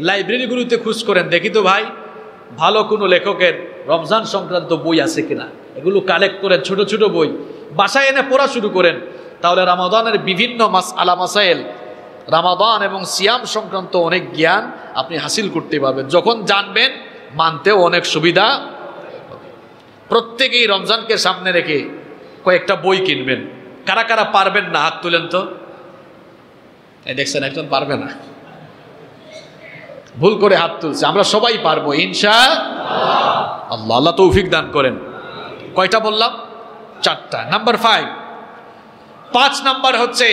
লাইব্রেরিগুলোতে খোঁজ করেন, দেখি তো ভাই ভালো কোনো লেখকের রমজান সংক্রান্ত বই আছে কিনা। এগুলো কালেক্ট করেন, ছোট ছোট বই বাসায় এনে পড়া শুরু করেন। তাহলে রমাদানের বিভিন্ন মাসআলা মাসাইল, রমাদান এবং সিয়াম সংক্রান্ত অনেক জ্ঞান আপনি হাসিল করতে পারবেন। যখন জানবেন, মানতেও অনেক সুবিধা। প্রত্যেকেই রমজানকে সামনে রেখে কয়েকটা বই কিনবেন। কারা কারা পারবেন না হাত তুলেন তো। এই দেখছেন একজন পারবে না, ভুল করে হাত তুলছে। আমরা সবাই পারবো ইনশাআল্লাহ। আল্লাহ আল্লাহ তৌফিক দান করেন। কয়টা বললাম? 4টা। নাম্বার 5 নাম্বার হচ্ছে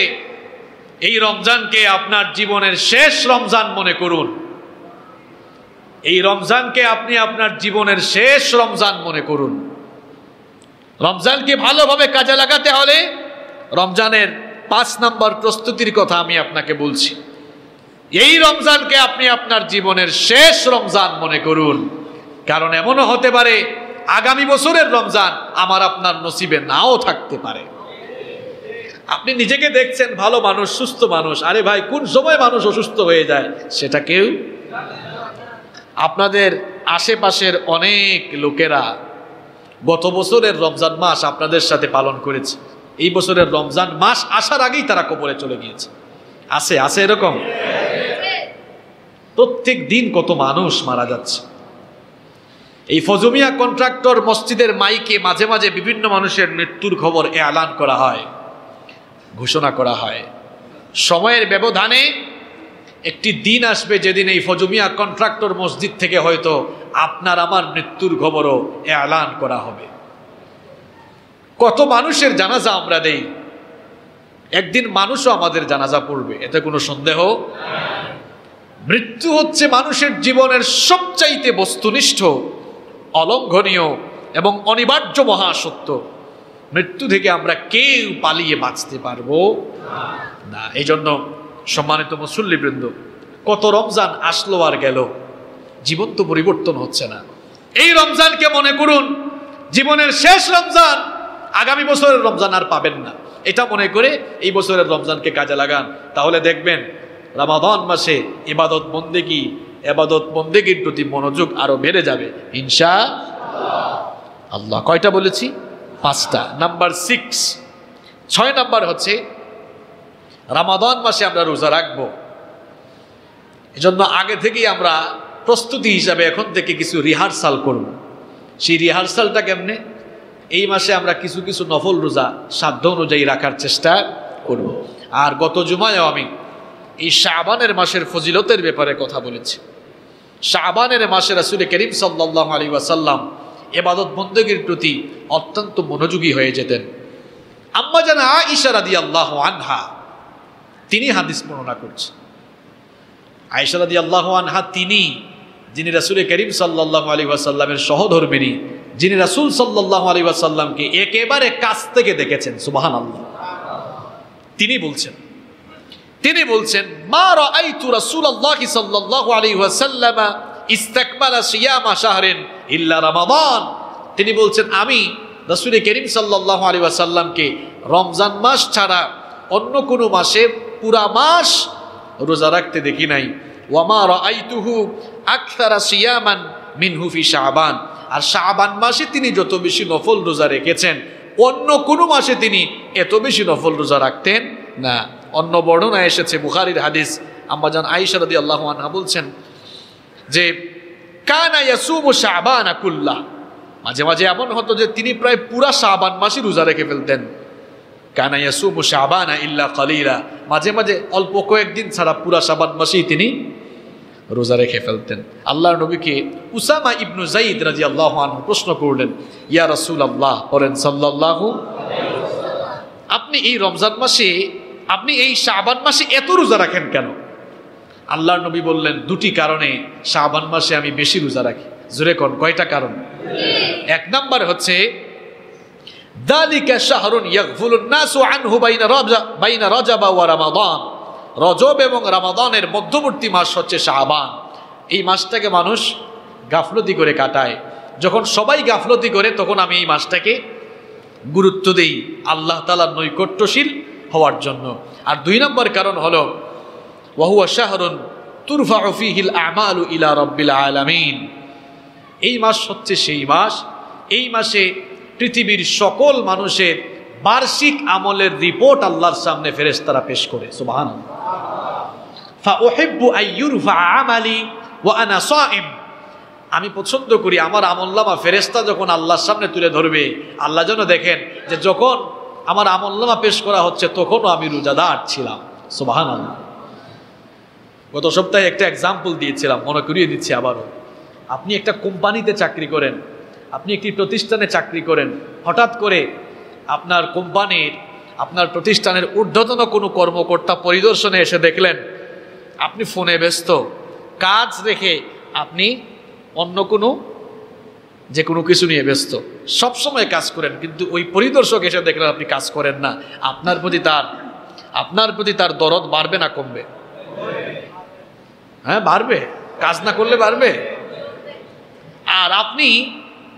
এই রমজানকে আপনার জীবনের শেষ রমজান মনে করুন। এই রমজানকে আপনি আপনার জীবনের শেষ রমজান মনে করুন। রমজানকে ভালোভাবে কাজে লাগাতে হলে রমজানের 5 নাম্বার প্রস্তুতির কথা আমি আপনাকে বলছি। এই রমজানকে আপনি আপনার জীবনের শেষ রমজান মনে করুন, কারণ এমনও হতে পারে আগামী বছরের রমজান আমার আপনার নসিবে নাও থাকতে পারে। আপনি নিজেকে দেখছেন ভালো মানুষ, সুস্থ মানুষ, আরে ভাই কোন সময় মানুষ অসুস্থ হয়ে যায় সেটা কেউ। আপনাদের আশেপাশের অনেক লোকেরা গত বছরের রমজান মাস আপনাদের সাথে পালন করেছে, এই বছরের রমজান মাস আসার আগেই তারা কবরে চলে গিয়েছে। আছে এরকম? প্রত্যেক দিন কত মানুষ মারা যাচ্ছে। এই ফজুমিয়া কন্ট্রাক্টর মসজিদের মাইকে মাঝে মাঝে বিভিন্ন মানুষের মৃত্যুর খবর এলান করা হয়, ঘোষণা করা হয়। সময়ের ব্যবধানে একটি দিন আসবে যেদিন এই ফজুমিয়া কন্ট্রাক্টর মসজিদ থেকে হয়তো আপনার আমার মৃত্যুর খবরও এলান করা হবে। কত মানুষের জানাজা আমরা দেই, একদিন মানুষও আমাদের জানাজা পড়বে, এতে কোনো সন্দেহ। মৃত্যু হচ্ছে মানুষের জীবনের সবচাইতে বস্তুনিষ্ঠ, অলঙ্ঘনীয় এবং অনিবার্য মহাসত্য। মৃত্যু থেকে আমরা কেউ পালিয়ে বাঁচতে পারবো না। এই জন্য সম্মানিত মুসল্লিবৃন্দ, কত রমজান আসলো আর গেল, জীবন তো পরিবর্তন হচ্ছে না। এই রমজানকে মনে করুন জীবনের শেষ রমজান, আগামী বছরের রমজান আর পাবেন না, এটা মনে করে এই বছরের রমজানকে কাজে লাগান। তাহলে দেখবেন রমাদান মাসে ইবাদত বন্দেগীর প্রতি মনোযোগ আরো বেড়ে যাবে ইনশাআল্লাহ। কয়টা বলেছি? 5টা। নাম্বার 6 নাম্বার হচ্ছে রমাদান মাসে আমরা রোজা রাখবো। এজন্য আগে থেকেই আমরা প্রস্তুতি হিসাবে এখন থেকে কিছু রিহার্সাল করব। সেই রিহার্সালটা কেমনে? এই মাসে আমরা কিছু কিছু নফল রোজা সাধ্য অনুযায়ী রাখার চেষ্টা করব। আর গত জুমায়ও আমি এই শাবানের মাসের ফজিলতের ব্যাপারে কথা বলেছি। শাবানের মাসে রাসূল করিম সাল্লাল্লাহু আলাইহি ওয়াসাল্লাম ইবাদত বন্দেগীর প্রতি অত্যন্ত মনোযোগী হয়ে যেতেন। আম্মা জান আয়েশা রাদিয়াল্লাহু আনহা তিনি হাদিস বর্ণনা করছেন। আয়েশা রাদিয়াল্লাহু আনহা তিনি, যিনি রাসূল করিম সাল্লাল্লাহু আলাইহি ওয়াসাল্লামের সহধর্মিণী, যিনি রাসূল সাল্লাল্লাহু আলাইহি ওয়াসাল্লামকে একেবারে কাছ থেকে দেখেছেন। সুবহানাল্লাহ। তিনি বলছেন মা রাআইতু রাসূলুল্লাহি সাল্লাল্লাহু আলাইহি ওয়াসাল্লাম ইস্তাকবালা সিয়ামা শাহরিন ইল্লা রমাদান। তিনি বলছেন আমি রাসূল করিম সাল্লাল্লাহু আলাইহি ওয়াসাল্লামকে রমজান মাস ছাড়া অন্য কোনো মাসে পুরা মাস রোজা রাখতে দেখি নাই। ওয়া মা রাআইতুহু আকসারা সিয়ামান মিনহু ফি শাবান। আর শাবান মাসে তিনি যত বেশি নফল রোজা রেখেছেন অন্য কোনো মাসে তিনি এত বেশি নফল রোজা রাখতেন না। অন্য বর্ণনা এসেছে বুখারীর হাদিস, আম্মা জান আয়েশা রাদিয়াল্লাহু আনহা বলছেন যে কানা ইয়াসুমু শাবানা কুল্লা। মাঝে মাঝে এমন হতো যে তিনি প্রায় পুরা শাবান মাসই রোজা রেখে ফেলতেন। কানা ইয়াসুমু শাবানা ইল্লা কালিলা। মাঝে মাঝে অল্প কয়েকদিন ছাড়া পুরা শাবান মাসেই তিনি রোজা রেখে ফেলতেন। আল্লাহর নবীকে উসামা ইবনু যায়েদ রাদিয়াল্লাহু আনহু প্রশ্ন করলেন, ইয়া রাসূলুল্লাহ, বলেন সাল্লাল্লাহু, আপনি এই রমজান মাসে, আপনি এই শাবান মাসে এত রোজা রাখেন কেন? আল্লাহর নবী বললেন, দুটি কারণে শাবান মাসে আমি বেশি রোজা রাখি। জোরে কোন, কয়টা কারণ? 1 নাম্বার হচ্ছে যালিকা শাহরুন ইয়াগফুলুন নাসু আনহু বাইনা রজব ওয়া রমাদান। রজব এবং রমাদানের মধ্যবর্তী মাস হচ্ছে শাবান। এই মাসটাকে মানুষ গাফলতি করে কাটায়। যখন সবাই গাফলতি করে তখন আমি এই মাসটাকে গুরুত্ব দেই আল্লাহ তাআলার নৈকট্যশীল হওয়ার জন্য। আর 2 নম্বর কারণ হলো ওয়া হুয়া শাহরুন তুরফাউ ফীহিল আমালু ইলা রাব্বিল আলামিন। এই মাস হচ্ছে সেই মাস, এই মাসে পৃথিবীর সকল মানুষের বার্ষিক আমলের রিপোর্ট আল্লাহর সামনে ফেরেশতারা পেশ করে। সুবহানাল্লাহ। ফাউহিব্বু আইয়ুরফা আমালি ওয়া আনা সাইম। আমি পছন্দ করি আমার আমলনামা ফেরেশতা যখন আল্লাহর সামনে তুলে ধরবে, আল্লাহ যেন দেখেন যে যখন আমার আমলনামা পেশ করা হচ্ছে তখনও আমি রোজাদার ছিলাম। সুবহানাল্লাহ। গত সপ্তাহে একটা এক্সাম্পল দিয়েছিলাম, মনে করিয়ে দিচ্ছি আবারও। আপনি একটা কোম্পানিতে চাকরি করেন, আপনি একটি প্রতিষ্ঠানে চাকরি করেন, হঠাৎ করে আপনার কোম্পানির, আপনার প্রতিষ্ঠানের ঊর্ধ্বতন কোনো কর্মকর্তা পরিদর্শনে এসে দেখলেন আপনি ফোনে ব্যস্ত, কাজ রেখে আপনি অন্য যে কোনো কিছু নিয়ে ব্যস্ত। সবসময় কাজ করেন, কিন্তু ওই পরিদর্শক এসে দেখলেন আপনি কাজ করেন না। আপনার প্রতি তার দরদ বাড়বে না কমবে? হ্যাঁ, বাড়বে। কাজ না করলে বাড়বে। আর আপনি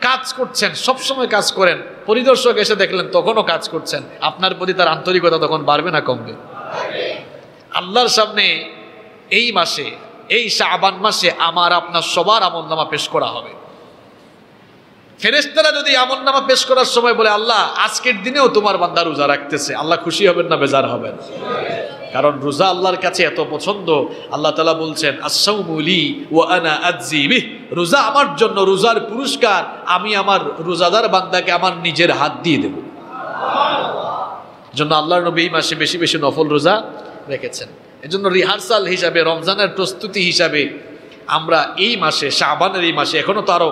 কাজ করছেন, সবসময় কাজ করেন, পরিদর্শক এসে দেখলেন তখনও কাজ করছেন, আপনার প্রতি তার আন্তরিকতা তখন বাড়বে না কমবে? আল্লাহর সামনে এই মাসে, এই শাবান মাসে আমার আপনার সবার আমলনামা পেশ করা হবে। ফেরেশতারা যদি আমলনামা পেশ করার সময় বলে, আল্লাহ আজকের দিনেও তোমার বান্দা রোজা রাখতেছে, আল্লাহ খুশি হবেন না বেজার হবেন? কারণ রোজা আল্লাহর কাছে এত পছন্দ, আল্লাহ তাআলা বলছেন আস-সাওমু লি ওয়া আনা আযজি বিহ, রোজা আমার জন্য, রোজার পুরস্কার আমি আমার রোজাদার বান্দাকে আমার নিজের হাত দিয়ে দেব। জন্য আল্লাহর নবী এই মাসে বেশি বেশি নফল রোজা রেখেছেন। এজন্য রিহার্সাল হিসাবে, রমজানের প্রস্তুতি হিসাবে আমরা এই মাসে, শাবানের এই মাসে, এখনো তো আরো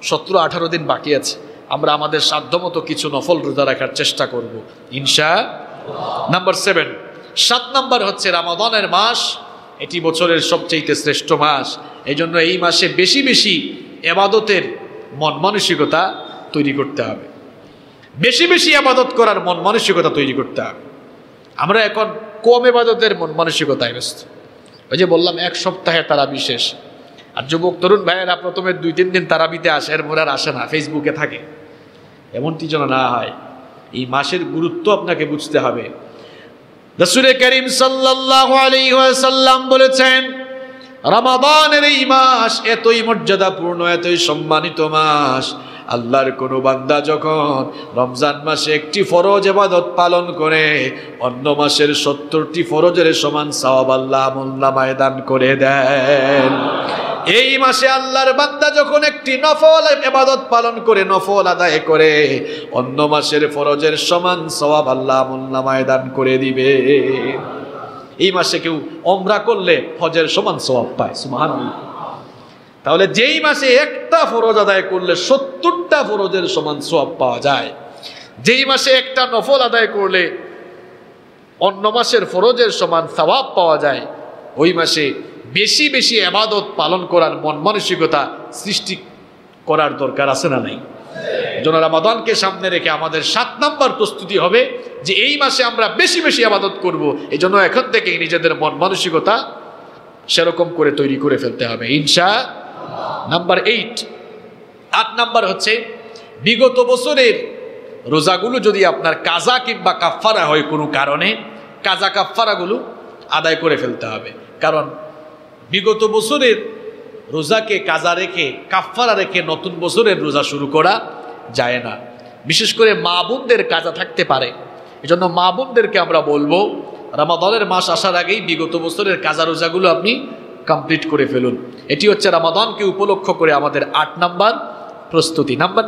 17-18 দিন বাকি আছে, আমরা আমাদের সাধ্যমতো কিছু নফল রোজা রাখার চেষ্টা করব ইনশাআল্লাহ। নাম্বার 7, 7 নাম্বার হচ্ছে রমাদানের মাস। এটি বছরের সবচেয়ে শ্রেষ্ঠ মাস। এই জন্য এই মাসে বেশি বেশি ইবাদতের মন মানসিকতা তৈরি করতে হবে, বেশি বেশি ইবাদত করার মন মানসিকতা তৈরি করতে হবে। আমরা এখন কম ইবাদতের মন মানসিকতায় ব্যস্ত। ওই যে বললাম 1 সপ্তাহে তারাবি শেষ, আর যুবক তরুণ ভাইয়েরা প্রথমে 2-3 দিন তারাবিতে আসে, এরপর আর আসে না, ফেসবুকে থাকে। এমনটি যেন না হয়। এই মাসের গুরুত্ব আপনাকে বুঝতে হবে। রাসূল করিম সাল্লাল্লাহু আলাইহি ওয়াসাল্লাম বলেছেন, রমাদানের এই মাস এতই মর্যাদাপূর্ণ, এতই সম্মানিত মাস, আল্লাহর কোনো বান্দা যখন রমজান মাসে একটি ফরজ ইবাদত পালন করে, অন্য মাসের 70টি ফরজের সমান সওয়াব আল্লাহ আমলনামায় দান করে দেন। এই মাসে আল্লাহর বান্দা যখন একটি নফল ইবাদত পালন করে, নফল আদায় করে, অন্য মাসের ফরজের সমান সওয়াব আল্লাহ আমলনামায় দান করে দিবে। এই মাসে কেউ ওমরা করলে হজের সমান সওয়াব পায়, সুবহানাল্লাহ। তাহলে যেই মাসে একটা ফরজ আদায় করলে 70টা ফরজের সমান সওয়াব পাওয়া যায়, যেই মাসে একটা নফল আদায় করলে অন্য মাসের ফরজের সমান সওয়াব পাওয়া যায়, ওই মাসে বেশি বেশি ইবাদত পালন করার মন মানসিকতা সৃষ্টি করার দরকার আছে না নাই? যেন রমাদানকে সামনে রেখে আমাদের 7 নাম্বার প্রস্তুতি হবে যে এই মাসে আমরা বেশি বেশি ইবাদত করব। এই জন্য এখন থেকেই নিজেদের মন মানসিকতা সেরকম করে তৈরি করে ফেলতে হবে ইনশাআল্লাহ। নাম্বার 8 নাম্বার হচ্ছে বিগত বছরের রোজাগুলো যদি আপনার কাজা কিংবা কাফফারা হয় কোনো কারণে, কাজা কাফফারাগুলো আদায় করে ফেলতে হবে। কারণ বিগত বছরের রোজাকে কাজা রেখে, কাফফারা রেখে নতুন বছরের রোজা শুরু করা যায় না। বিশেষ করে মা বোনদের কাজা থাকতে পারে। এজন্য মা বোনদেরকে আমরা বলবো রমাদানের মাস আসার আগেই বিগত বছরের কাজা রোজাগুলো আপনি কমপ্লিট করে ফেলুন। এটি হচ্ছে রমাদানকে উপলক্ষ করে আমাদের 8 নাম্বার প্রস্তুতি। নাম্বার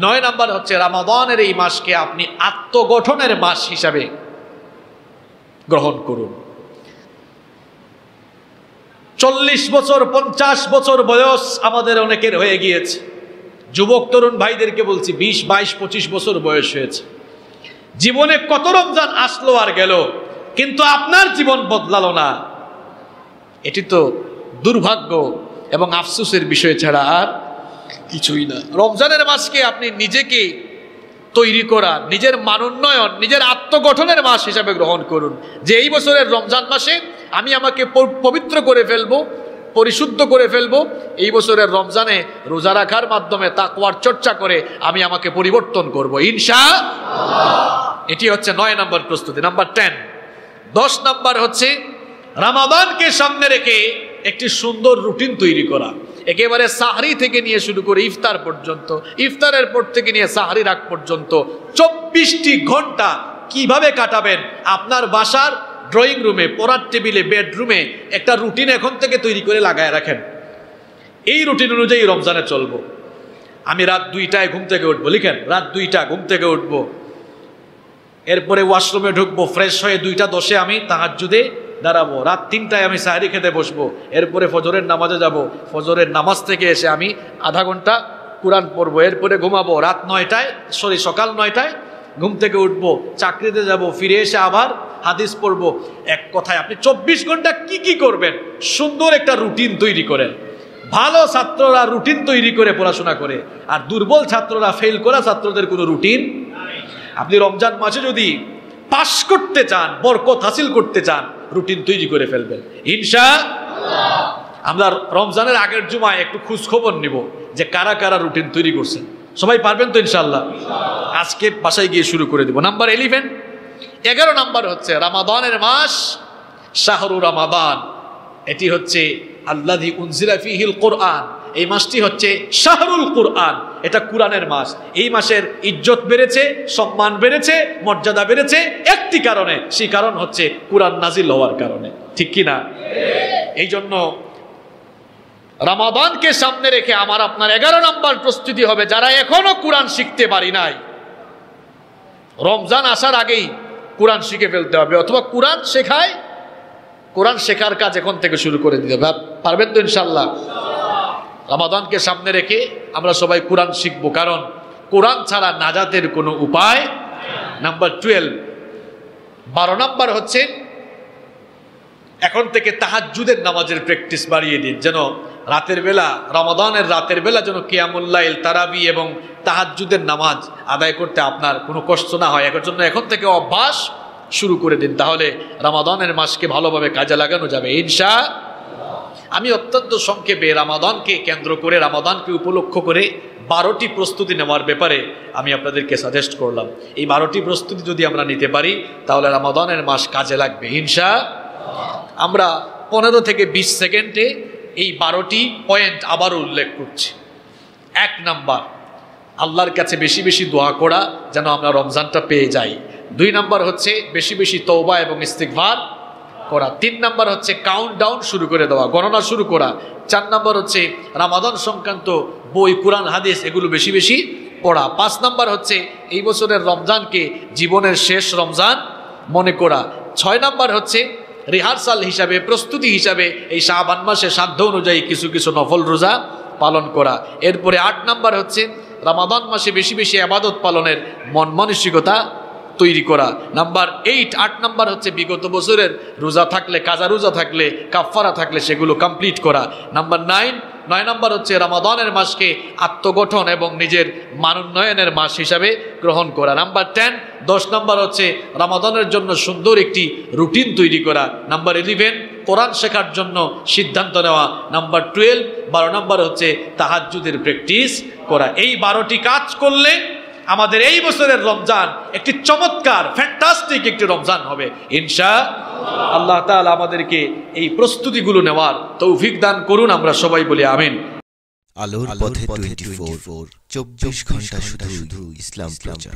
9 নাম্বার হচ্ছে রমাদানের এই মাসকে আপনি আত্মগঠনের মাস হিসাবে গ্রহণ করুন। 40 বছর 50 বছর বয়স আমাদের অনেকের হয়ে গিয়েছে। যুবক তরুণ ভাইদেরকে বলছি 20, 22, 25 বছর বয়স হয়েছে। জীবনে কত রমজান আসলো আর গেল, কিন্তু আপনার জীবন বদলালো না। এটি তো দুর্ভাগ্য এবং আফসোসের বিষয় ছাড়া আর কিছুই না। রমজানের মাসকে আপনি নিজেকে তৈরি করা, নিজের মানোন্নয়ন, নিজের আত্মগঠনের মাস হিসাবে গ্রহণ করুন। যে এই বছরের রমজান মাসে আমি আমাকে পবিত্র করে ফেলবো, পরিশুদ্ধ করে ফেলবো। এই বছরের রমজানে রোজা রাখার মাধ্যমে তাকওয়ার চর্চা করে আমি আমাকে পরিবর্তন করবো ইনশাআল্লাহ। এটি হচ্ছে 9 নম্বর প্রস্তুতি। নাম্বার 10 নাম্বার হচ্ছে রমাদানকে সামনে রেখে একটি সুন্দর রুটিন তৈরি করা। একেবারে সাহরি থেকে নিয়ে শুরু করে ইফতার পর্যন্ত, ইফতারের পর থেকে নিয়ে সাহরি রাত পর্যন্ত 24টি ঘন্টা কিভাবে কাটাবেন, আপনার বাসার ড্রয়িং রুমে, পড়ার টেবিলে, বেডরুমে একটা রুটিন এখন থেকে তৈরি করে লাগায় রাখেন। এই রুটিন অনুযায়ী রমজানে চলবো। আমি রাত 2টায় ঘুম থেকে উঠবো, লিখেন রাত 2টা ঘুম থেকে উঠবো, এরপরে ওয়াশরুমে ঢুকবো, ফ্রেশ হয়ে 2:10 আমি তাহাজ্জুদে দাঁড়াবো, রাত 3টায় আমি সাহরি খেতে বসবো, এরপরে ফজরের নামাজে যাব, ফজরের নামাজ থেকে এসে আমি আধা ঘন্টা কোরআন পড়বো, এরপরে ঘুমাবো, রাত 9টায় সকাল 9টায় ঘুম থেকে উঠবো, চাকরিতে যাব, ফিরে এসে আবার হাদিস পড়বো। এক কথায় আপনি 24 ঘন্টা কি কি করবেন সুন্দর একটা রুটিন তৈরি করেন। ভালো ছাত্ররা রুটিন তৈরি করে পড়াশোনা করে, আর দুর্বল ছাত্ররা, ফেল করা ছাত্রদের কোনো রুটিন। আপনি রমজান মাসে যদি পাস করতে চান, বরকত হাসিল করতে চান, রুটিন তৈরি করে ফেলবেন ইনশাআল্লাহ। আমরা রমজানের আগের জুমায় একটু খোঁজ খবর নিব যে কারা কারা রুটিন তৈরি করছেন। সবাই পারবেন তো ইনশাআল্লাহ? আজকে বাসায় গিয়ে শুরু করে দিব। নাম্বার 11 নাম্বার হচ্ছে রমাদানের মাস, শাহরু রমাদান। এটি হচ্ছে আল্লাযী উনজিলা ফীহিল কুরআন, এই মাসটি হচ্ছে শাহরুল কুরআন, এটা কুরআনের মাস। এই মাসের ইজ্জত বেড়েছে, সম্মান বেড়েছে, মর্যাদা বেড়েছে একটি কারণে, সেই কারণ হচ্ছে কুরআন নাজিল হওয়ার কারণে, ঠিক কি না? এই জন্য রমাদানকে সামনে রেখে আমার আপনার 11 নম্বর প্রস্তুতি হবে, যারা এখনো কোরআন শিখতে পারি নাই, রমজান আসার আগেই কোরআন শিখে ফেলতে হবে, অথবা কোরআন শেখার কাজ এখন থেকে শুরু করে দিতে হবে। পারবেন তো ইনশাআল্লাহ? রমাদানকে সামনে রেখে আমরা সবাই কোরআন শিখবো, কারণ কোরআন ছাড়া নাজাতের কোনো উপায়। নাম্বার 12, 12 নম্বর হচ্ছে এখন থেকে তাহাজ্জুদের নামাজের প্র্যাকটিস বাড়িয়ে দিন, যেন রাতের বেলা, রমাদানের রাতের বেলা যেন কিয়ামুল লাইল, তারাবি এবং তাহাজ্জুদের নামাজ আদায় করতে আপনার কোনো কষ্ট না হয়। এর জন্য এখন থেকে অভ্যাস শুরু করে দিন, তাহলে রমাদানের মাসকে ভালোভাবে কাজে লাগানো যাবে ইনশাআল্লাহ। আমি অত্যন্ত সংক্ষেপে রমাদানকে কেন্দ্র করে, রমাদানকে উপলক্ষ করে 12টি প্রস্তুতি নেওয়ার ব্যাপারে আমি আপনাদেরকে সাজেস্ট করলাম। এই 12টি প্রস্তুতি যদি আমরা নিতে পারি তাহলে রমাদানের মাস কাজে লাগবে ইনশাআল্লাহ। আমরা 15 থেকে 20 সেকেন্ডে এই 12টি পয়েন্ট আবারও উল্লেখ করছি। 1 নাম্বার, আল্লাহর কাছে বেশি বেশি দোয়া করা যেন আমরা রমজানটা পেয়ে যাই। 2 নাম্বার হচ্ছে বেশি বেশি তওবা এবং ইস্তিগফার করা। 3 নাম্বার হচ্ছে কাউন্টডাউন শুরু করে দেওয়া, গণনা শুরু করা। 4 নাম্বার হচ্ছে রমাদান সংক্রান্ত বই, কোরআন, হাদিস এগুলো বেশি বেশি পড়া। 5 নাম্বার হচ্ছে এই বছরের রমজানকে জীবনের শেষ রমজান মনে করা। 6 নাম্বার হচ্ছে রিহার্সাল হিসাবে, প্রস্তুতি হিসাবে এই শাবান মাসে সাধ্য অনুযায়ী কিছু কিছু নফল রোজা পালন করা। এরপরে 8 নাম্বার হচ্ছে রমাদান মাসে বেশি বেশি ইবাদত পালনের মন মানসিকতা তৈরি করা। নাম্বার 8 নাম্বার হচ্ছে বিগত বছরের রোজা থাকলে, কাজা রোজা থাকলে, কাফারা থাকলে সেগুলো কমপ্লিট করা। নাম্বার 9 নাম্বার হচ্ছে রমাদানের মাসকে আত্মগঠন এবং নিজের মানোন্নয়নের মাস হিসাবে গ্রহণ করা। নাম্বার 10 নাম্বার হচ্ছে রমাদানের জন্য সুন্দর একটি রুটিন তৈরি করা। নাম্বার 11 কোরআন শেখার জন্য সিদ্ধান্ত নেওয়া। নাম্বার 12 নাম্বার হচ্ছে তাহাজ্জুদের প্র্যাকটিস করা। এই 12টি কাজ করলে আমাদের এই বছরের রমজান একটি চমৎকার, ফ্যান্টাস্টিক একটি রমজান হবে ইনশাআল্লাহ। আল্লাহ তাআলা আমাদেরকে এই প্রস্তুতিগুলো নেওয়ার তৌফিক দান করুন, আমরা সবাই বলি আমিন। আলোর পথে 24 ঘন্টা শুধু ইসলাম প্রচার।